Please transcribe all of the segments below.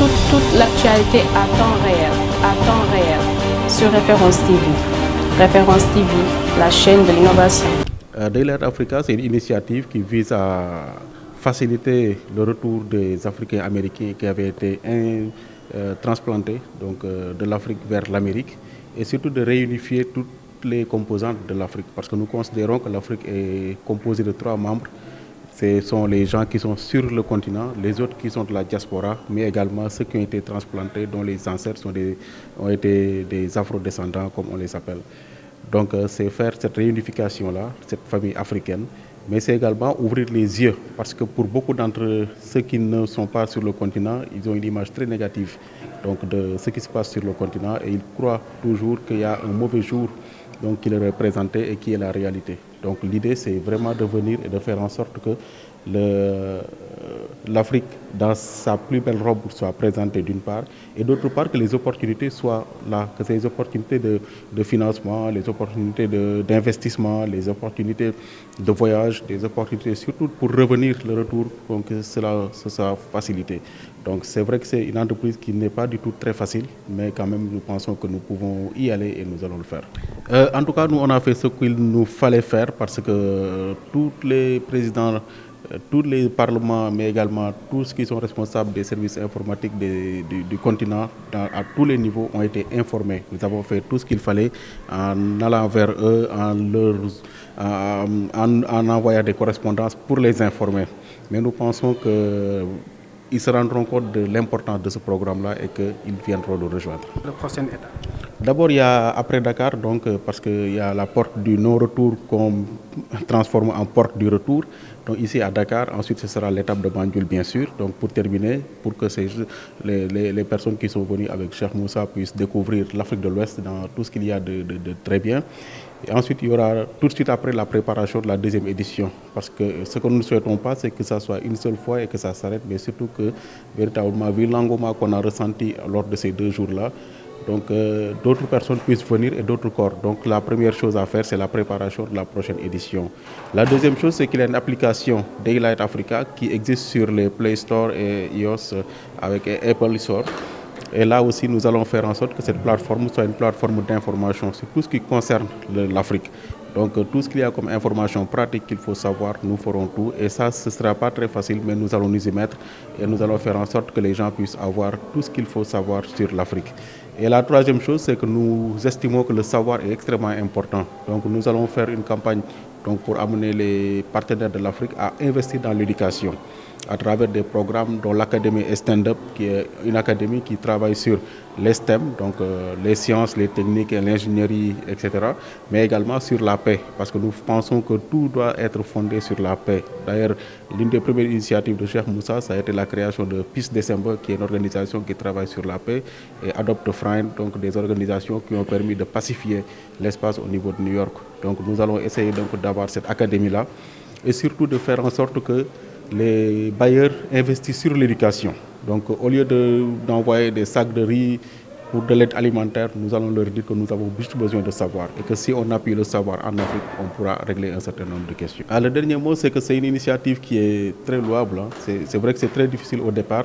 Toute l'actualité à temps réel, sur Référence TV. Référence TV, la chaîne de l'innovation. Daylight Africa, c'est une initiative qui vise à faciliter le retour des Africains américains qui avaient été transplantés de l'Afrique vers l'Amérique et surtout de réunifier toutes les composantes de l'Afrique parce que nous considérons que l'Afrique est composée de 3 membres. Ce sont les gens qui sont sur le continent, les autres qui sont de la diaspora, mais également ceux qui ont été transplantés, dont les ancêtres ont été des afrodescendants, comme on les appelle. Donc c'est faire cette réunification-là, cette famille africaine, mais c'est également ouvrir les yeux, parce que pour beaucoup d'entre ceux qui ne sont pas sur le continent, ils ont une image très négative de ce qui se passe sur le continent et ils croient toujours qu'il y a un mauvais jour qui est représenté et qui est la réalité. Donc l'idée c'est vraiment de venir et de faire en sorte que l'Afrique dans sa plus belle robe soit présentée d'une part et d'autre part que les opportunités soient là, que ces opportunités de financement, les opportunités d'investissement, les opportunités de voyage, des opportunités surtout pour revenir le retour, donc que cela soit facilité. Donc c'est vrai que c'est une entreprise qui n'est pas du tout très facile, mais quand même nous pensons que nous pouvons y aller et nous allons le faire. En tout cas, nous on a fait ce qu'il nous fallait faire parce que tous les présidents, tous les parlements, mais également tous ceux qui sont responsables des services informatiques du continent à tous les niveaux ont été informés. Nous avons fait tout ce qu'il fallait en allant vers eux, en envoyant des correspondances pour les informer. Mais nous pensons qu'ils se rendront compte de l'importance de ce programme-là et qu'ils viendront le rejoindre. La prochaine étape. D'abord, il y a après Dakar, parce qu'il y a la porte du non-retour qu'on transforme en porte du retour. Donc ici à Dakar, ensuite ce sera l'étape de Banjul bien sûr. Donc pour terminer, pour que les personnes qui sont venues avec Cheikh Moussa puissent découvrir l'Afrique de l'Ouest dans tout ce qu'il y a de très bien. Et ensuite, il y aura tout de suite après la préparation de la 2e édition. Parce que ce que nous ne souhaitons pas, c'est que ça soit une seule fois et que ça s'arrête, mais surtout que véritablement, vu l'engouement qu'on a ressenti lors de ces 2 jours-là, d'autres personnes puissent venir et d'autres corps. Donc la première chose à faire, c'est la préparation de la prochaine édition. La deuxième chose, c'est qu'il y a une application Daylight Africa qui existe sur les Play Store et iOS avec Apple Store. Et là aussi, nous allons faire en sorte que cette plateforme soit une plateforme d'information sur tout ce qui concerne l'Afrique. Donc tout ce qu'il y a comme information pratique qu'il faut savoir, nous ferons tout. Et ça, ce ne sera pas très facile, mais nous allons nous y mettre et nous allons faire en sorte que les gens puissent avoir tout ce qu'il faut savoir sur l'Afrique. Et la 3e chose, c'est que nous estimons que le savoir est extrêmement important. Donc nous allons faire une campagne pour amener les partenaires de l'Afrique à investir dans l'éducation à travers des programmes dont l'Académie Stand Up, qui est une académie qui travaille sur les STEM, les sciences, les techniques et l'ingénierie, etc. Mais également sur la paix, parce que nous pensons que tout doit être fondé sur la paix. D'ailleurs, l'une des premières initiatives de Cheikh Moussa, ça a été la création de Peace December, qui est une organisation qui travaille sur la paix, et Adopt Friend, des organisations qui ont permis de pacifier l'espace au niveau de New York. Donc nous allons essayer d'avoir cette académie-là, et surtout de faire en sorte que les bailleurs investissent sur l'éducation. Donc au lieu d'envoyer des sacs de riz pour de l'aide alimentaire, nous allons leur dire que nous avons juste besoin de savoir et que si on appuie le savoir en Afrique, on pourra régler un certain nombre de questions. Le dernier mot, c'est que c'est une initiative qui est très louable. C'est vrai que c'est très difficile au départ,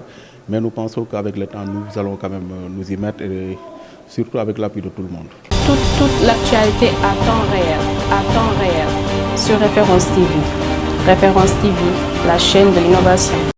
mais nous pensons qu'avec le temps, nous allons quand même nous y mettre et surtout avec l'appui de tout le monde. Toute l'actualité à temps réel, sur Référence TV. Référence TV, la chaîne de l'innovation.